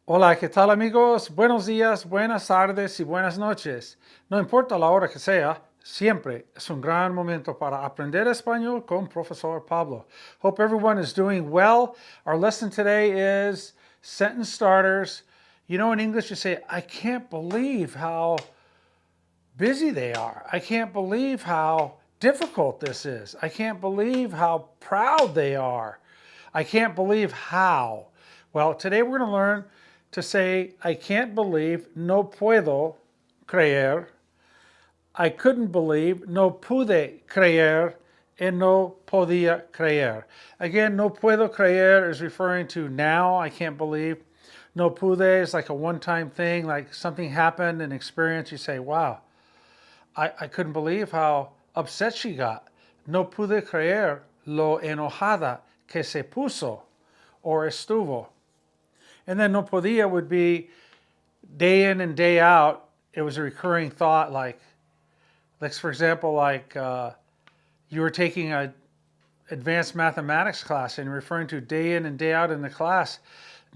Hola, ¿qué tal amigos? Buenos días, buenas tardes y buenas noches. No importa la hora que sea, siempre es un gran momento para aprender español con Profesor Pablo. Hope everyone is doing well. Our lesson today is sentence starters. You know, in English you say, I can't believe how busy they are. I can't believe how difficult this is. I can't believe how proud they are. I can't believe how. Well, today we're going to learn to say, I can't believe, no puedo creer. I couldn't believe, no pude creer, and no podía creer. Again, no puedo creer is referring to now, I can't believe. No pude is like a one-time thing, like something happened, an experience, you say, wow, I couldn't believe how upset she got. No pude creer lo enojada que se puso or estuvo. And then no podía would be day in and day out. It was a recurring thought, like for example, you were taking a advanced mathematics class and referring to day in and day out in the class.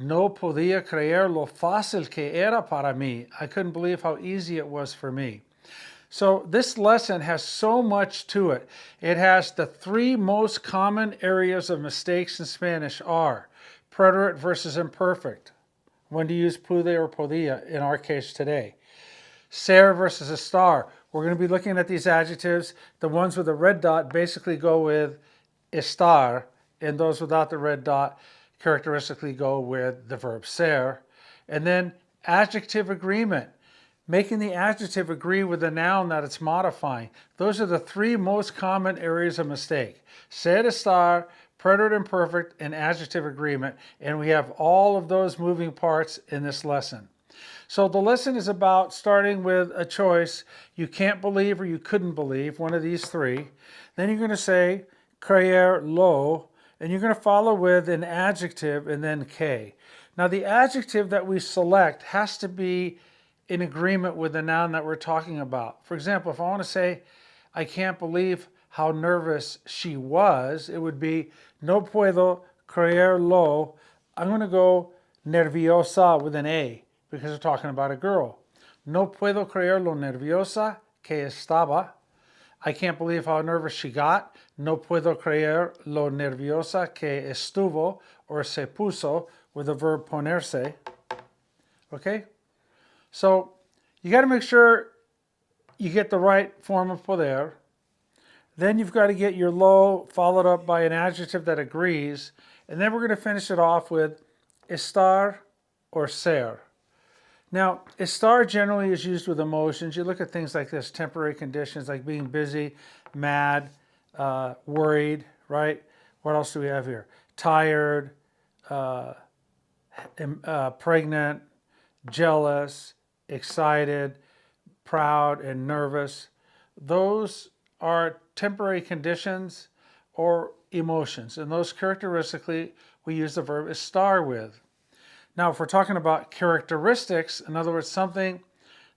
No podía creer lo fácil que era para mí. I couldn't believe how easy it was for me. So this lesson has so much to it. It has the three most common areas of mistakes in Spanish are preterite versus imperfect. When to use pude or podía in our case today. Ser versus estar. We're going to be looking at these adjectives. The ones with a red dot basically go with estar, and those without the red dot characteristically go with the verb ser. And then adjective agreement, making the adjective agree with the noun that it's modifying. Those are the three most common areas of mistake. Ser, estar, preterite imperfect, and adjective agreement. And we have all of those moving parts in this lesson. So the lesson is about starting with a choice. You can't believe or you couldn't believe, one of these three. Then you're going to say creer lo, and you're going to follow with an adjective and then que. Now the adjective that we select has to be in agreement with the noun that we're talking about. For example, if I want to say, I can't believe how nervous she was, it would be no puedo creer lo. I'm going to go nerviosa with an A because we're talking about a girl. No puedo creer lo nerviosa que estaba. I can't believe how nervous she got. No puedo creer lo nerviosa que estuvo or se puso with the verb ponerse. Okay? So you got to make sure you get the right form of poder. Then you've got to get your lo followed up by an adjective that agrees. And then we're going to finish it off with estar or ser. Now, estar generally is used with emotions. You look at things like this, temporary conditions like being busy, mad, worried, right? What else do we have here? Tired, pregnant, jealous, excited, proud, and nervous. Those are temporary conditions or emotions, and those characteristically we use the verb estar with. Now, if we're talking about characteristics, in other words, something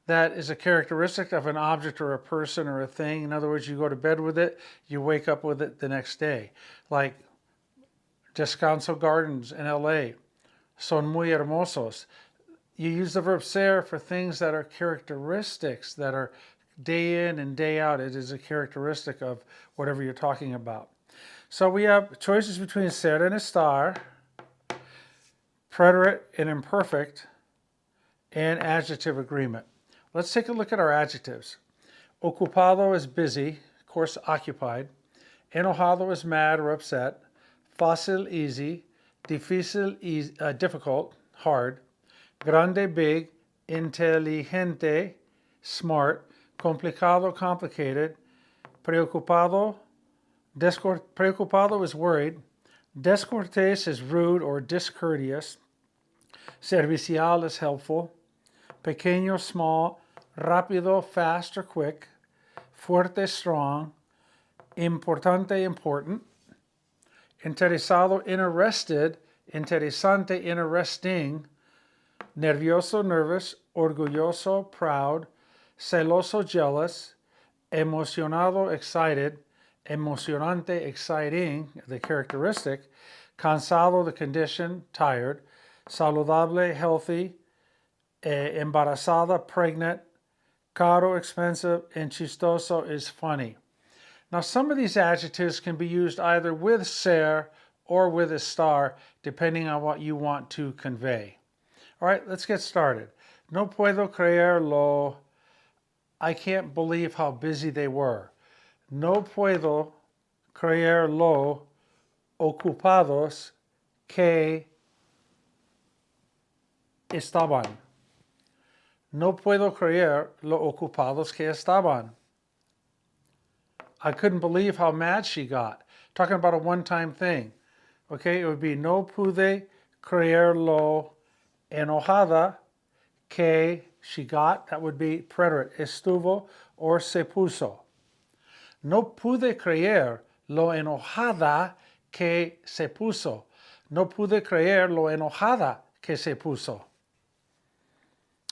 that is a characteristic of an object or a person or a thing, in other words, you go to bed with it, you wake up with it the next day. Like Descanso Gardens in LA, son muy hermosos. You use the verb ser for things that are characteristics, that are day in and day out. It is a characteristic of whatever you're talking about. So we have choices between ser and estar, preterite and imperfect, and adjective agreement. Let's take a look at our adjectives. Ocupado is busy, of course, occupied. Enojado is mad or upset. Fácil, easy. Difícil, difficult, hard. Grande, big. Inteligente, smart. Complicado, complicated. Preocupado, preocupado is worried. Descortés is rude or discourteous. Servicial is helpful. Pequeño, small. Rápido, fast or quick. Fuerte, strong. Importante, important. Interesado, interested. Interesante, interesting. Nervioso, nervous. Orgulloso, proud. Celoso, jealous. Emocionado, excited. Emocionante, exciting, the characteristic. Cansado, the condition, tired. saludable, healthy, embarazada, pregnant, caro, expensive, and chistoso is funny. Now, some of these adjectives can be used either with ser or with a star, depending on what you want to convey. All right, let's get started. No puedo creerlo. I can't believe how busy they were. No puedo creerlo ocupados que estaban. No puedo creer lo ocupados que estaban. I couldn't believe how mad she got. Talking about a one-time thing. Okay, it would be no pude creer lo enojada que she got. That would be preterite, estuvo or se puso. No pude creer lo enojada que se puso. No pude creer lo enojada que se puso.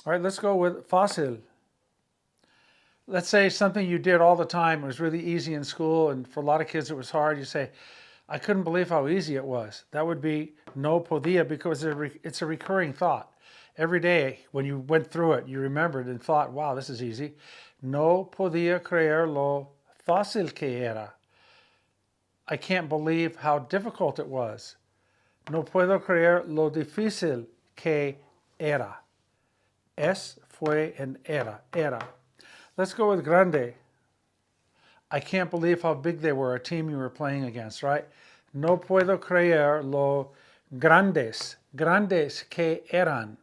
All right, let's go with fácil. Let's say something you did all the time. It was really easy in school, and for a lot of kids it was hard. You say, I couldn't believe how easy it was. That would be no podía, because it's a recurring thought. Every day when you went through it, you remembered and thought, wow, this is easy. No podía creer lo fácil que era. I can't believe how difficult it was. No puedo creer lo difícil que era. Es, fue, and era. Let's go with grande. I can't believe how big they were, a team you were playing against, right? No puedo creer lo grandes que eran.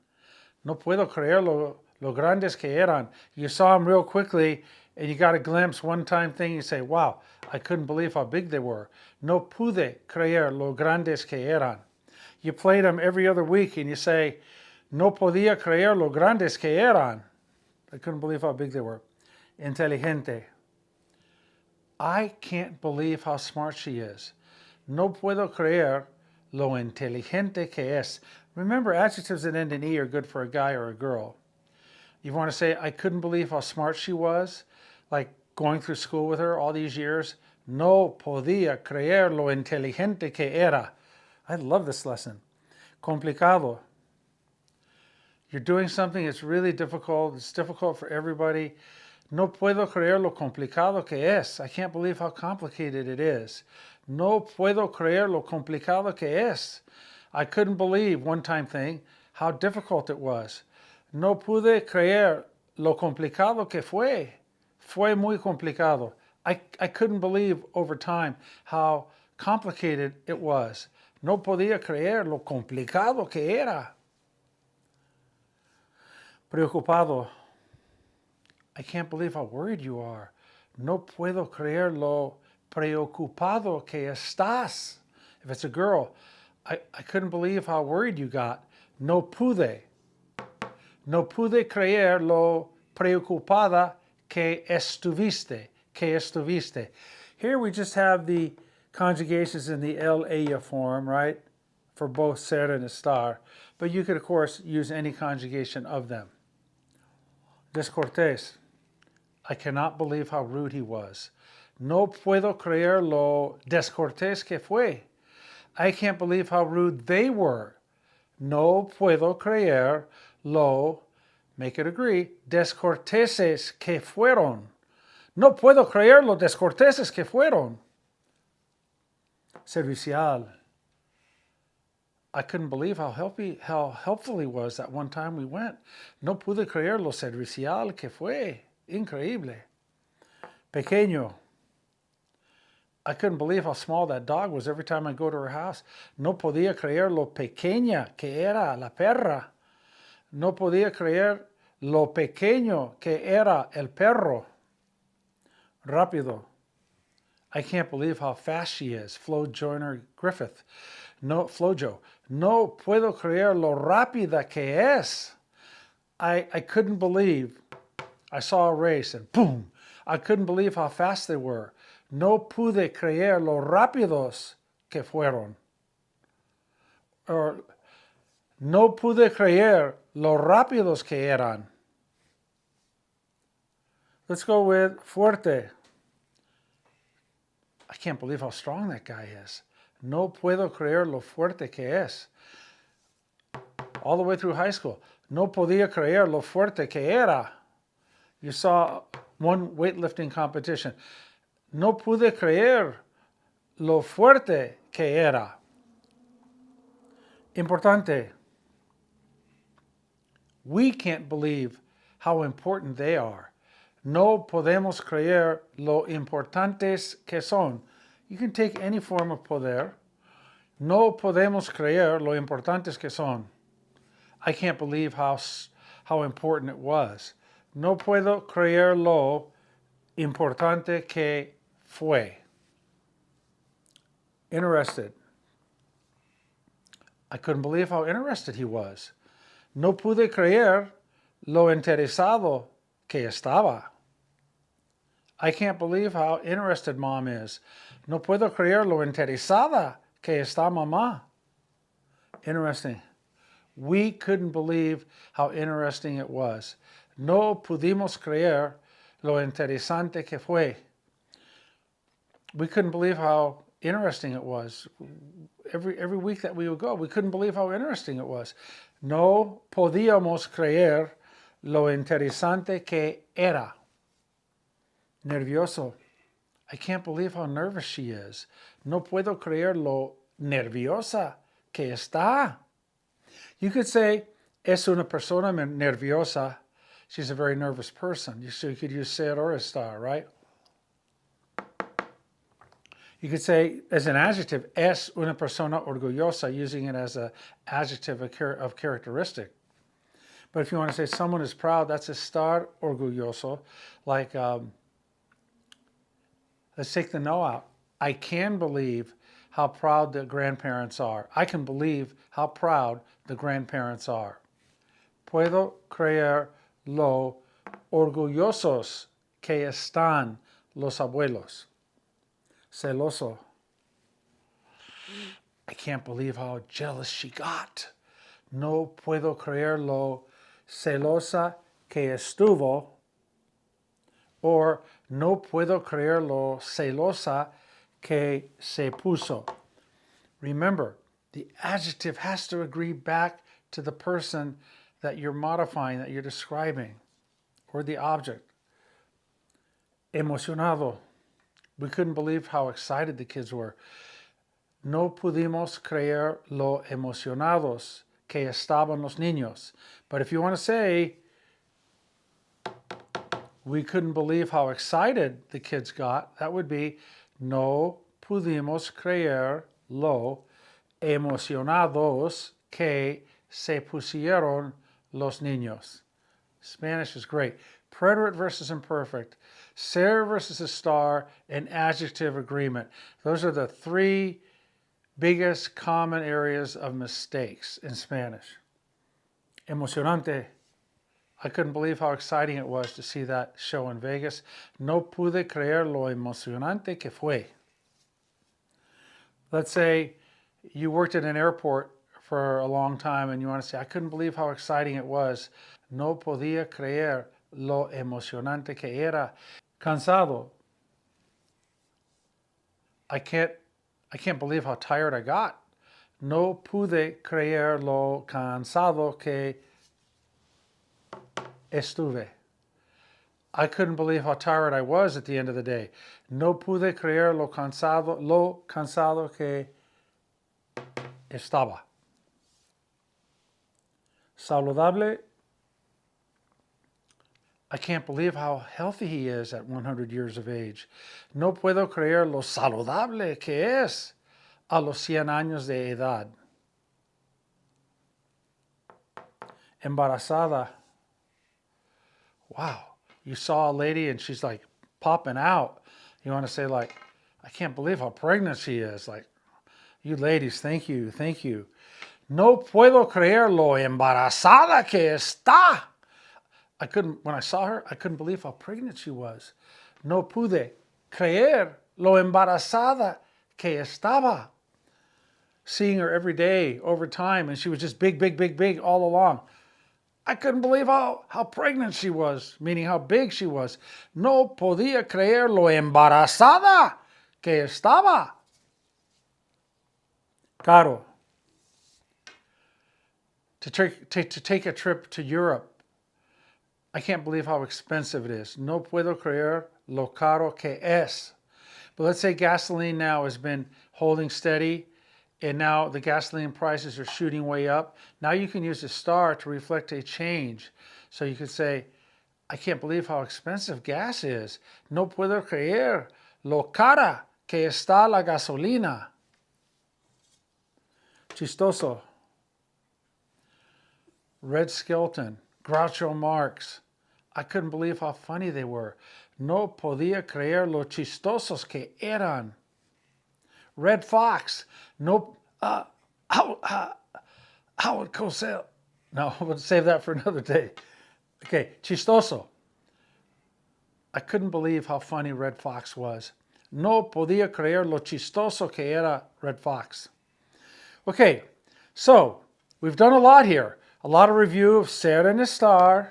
No puedo creer lo grandes que eran. You saw them real quickly and you got a glimpse, one-time thing, you say, wow, I couldn't believe how big they were. No pude creer lo grandes que eran. You played them every other week and you say, no podía creer lo grandes que eran. I couldn't believe how big they were. Inteligente. I can't believe how smart she is. No puedo creer lo inteligente que es. Remember, adjectives that end in E are good for a guy or a girl. You want to say, I couldn't believe how smart she was, like going through school with her all these years. No podía creer lo inteligente que era. I love this lesson. Complicado. You're doing something that's really difficult. It's difficult for everybody. No puedo creer lo complicado que es. I can't believe how complicated it is. No puedo creer lo complicado que es. I couldn't believe, one-time thing, how difficult it was. No pude creer lo complicado que fue. Fue muy complicado. I couldn't believe over time how complicated it was. No podía creer lo complicado que era. Preocupado. I can't believe how worried you are. No puedo creer lo preocupado que estás. If it's a girl, I couldn't believe how worried you got. No pude. No pude creer lo preocupada que estuviste. Here we just have the conjugations in the ella form, right? For both ser and estar. But you could, of course, use any conjugation of them. Descortés. I cannot believe how rude he was. No puedo creer lo descortés que fue. I can't believe how rude they were. No puedo creer lo, make it agree, descorteses que fueron. No puedo creer lo descorteses que fueron. Servicial. I couldn't believe how helpful he was that one time we went. No pude creer lo servicial que fue. Increíble. Pequeño. I couldn't believe how small that dog was every time I go to her house. No podía creer lo pequeña que era la perra. No podía creer lo pequeño que era el perro. Rápido. I can't believe how fast she is. Flo Joyner Griffith. No, Flojo. No puedo creer lo rápida que es. I couldn't believe. I saw a race and boom. I couldn't believe how fast they were. No pude creer lo rápidos que fueron. Or no pude creer lo rápidos que eran. Let's go with fuerte. I can't believe how strong that guy is. No puedo creer lo fuerte que es. all the way through high school. No podía creer lo fuerte que era. You saw one weightlifting competition. No pude creer lo fuerte que era. Importante. We can't believe how important they are. No podemos creer lo importantes que son. You can take any form of poder. No podemos creer lo importantes que son. I can't believe how important it was. No puedo creer lo importante que fue. Interested. I couldn't believe how interested he was. No pude creer lo interesado que estaba. I can't believe how interested mom is. No puedo creer lo interesada que está mamá. Interesting. We couldn't believe how interesting it was. No pudimos creer lo interesante que fue. We couldn't believe how interesting it was. Every week that we would go, we couldn't believe how interesting it was. No podíamos creer lo interesante que era. Nervioso. I can't believe how nervous she is. No puedo creer lo nerviosa que está. You could say, es una persona nerviosa. She's a very nervous person. So you could use ser or estar, right? You could say, as an adjective, es una persona orgullosa, using it as an adjective of characteristic. But if you want to say someone is proud, that's estar orgulloso. Like, let's take the no out. I can believe how proud the grandparents are. I can believe how proud the grandparents are. Puedo creer lo orgullosos que están los abuelos. Celoso. I can't believe how jealous she got. No puedo creer lo celosa que estuvo. Or no puedo creer lo celosa que se puso. Remember, the adjective has to agree back to the person that you're modifying, that you're describing, or the object. Emocionado. We couldn't believe how excited the kids were. No pudimos creer lo emocionados que estaban los niños. But if you want to say, we couldn't believe how excited the kids got, that would be, no pudimos creer lo emocionados que se pusieron los niños. Spanish is great. Preterite versus imperfect, ser versus estar, and adjective agreement. Those are the three biggest common areas of mistakes in Spanish. Emocionante. I couldn't believe how exciting it was to see that show in Vegas. No pude creer lo emocionante que fue. Let's say you worked at an airport for a long time and you want to say, I couldn't believe how exciting it was. No podía creer lo emocionante que era. Cansado. I can't believe how tired I got. No pude creer lo cansado que estuve. I couldn't believe how tired I was at the end of the day. No pude creer lo cansado que estaba. Saludable. I can't believe how healthy he is at 100 years of age. No puedo creer lo saludable que es a los 100 años de edad. Embarazada. Wow, you saw a lady and she's like popping out. You want to say like, I can't believe how pregnant she is. Like, you ladies, thank you, thank you. No puedo creer lo embarazada que está. When I saw her, I couldn't believe how pregnant she was. No pude creer lo embarazada que estaba. Seeing her every day over time, and she was just big, big, big, big all along. I couldn't believe how pregnant she was, meaning how big she was. No podía creer lo embarazada que estaba. Caro. To take a trip to Europe. I can't believe how expensive it is. No puedo creer lo caro que es. But let's say gasoline now has been holding steady and now the gasoline prices are shooting way up. Now you can use a star to reflect a change. So you could say, I can't believe how expensive gas is. No puedo creer lo cara que está la gasolina. Chistoso. Red Skelton, Groucho Marx. I couldn't believe how funny they were. No podía creer lo chistosos que eran. Red Fox. No, Howard Cosell. No, we'll save that for another day. Okay, chistoso. I couldn't believe how funny Red Fox was. No podía creer lo chistoso que era Red Fox. Okay, so we've done a lot here. A lot of review of ser and estar.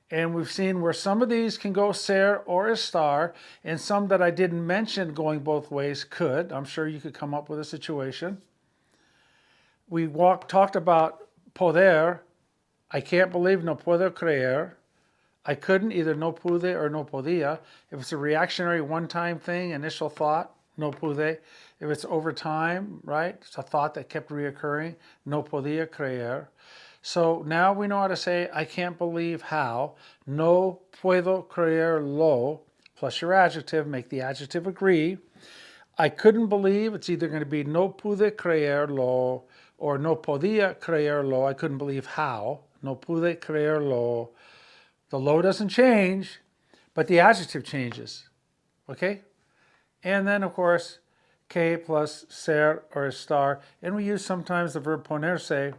And we've seen where some of these can go ser or estar, and some that I didn't mention going both ways could. I'm sure you could come up with a situation. We talked about poder. I can't believe, no puedo creer. I couldn't, either no pude or no podía. If it's a reactionary one-time thing, initial thought, no pude. If it's over time, right, it's a thought that kept reoccurring, no podía creer. So now we know how to say, I can't believe how. No puedo creerlo, plus your adjective, make the adjective agree. I couldn't believe, it's either going to be no pude creerlo or no podía creerlo. I couldn't believe how. No pude creerlo. The lo doesn't change, but the adjective changes. Okay? And then, of course, que plus ser or estar. And we use sometimes the verb ponerse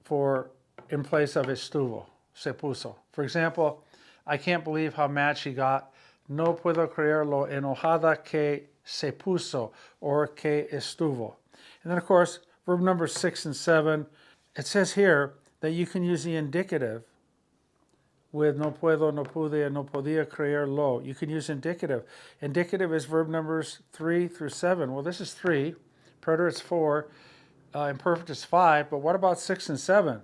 for in place of estuvo, se puso. For example, I can't believe how mad she got. No puedo creer lo enojada que se puso or que estuvo. And then, of course, verb number 6 and 7, it says here that you can use the indicative with no puedo, no pude, and no podía creerlo. You can use indicative. Indicative is verb numbers 3 through 7. Well, this is 3. Preterite is 4. Imperfect is 5, but what about 6 and 7?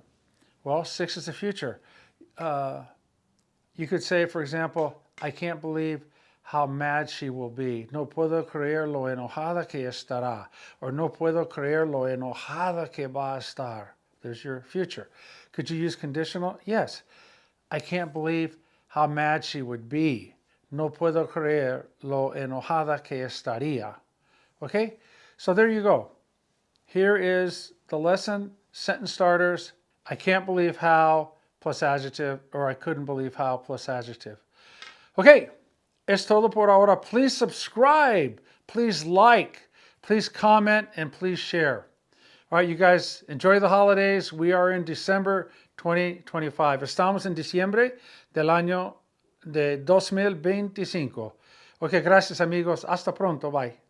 Well, 6 is the future. You could say, for example, I can't believe how mad she will be. No puedo creer lo enojada que estará. Or no puedo creer lo enojada que va a estar. There's your future. Could you use conditional? Yes. I can't believe how mad she would be. No puedo creer lo enojada que estaría. Okay? So there you go. Here is the lesson, sentence starters. I can't believe how plus adjective, or I couldn't believe how plus adjective. Okay, es todo por ahora. Please subscribe, please like, please comment, and please share. All right, you guys, enjoy the holidays. We are in December 2025. Estamos en diciembre del año de 2025. Ok, gracias amigos. Hasta pronto. Bye.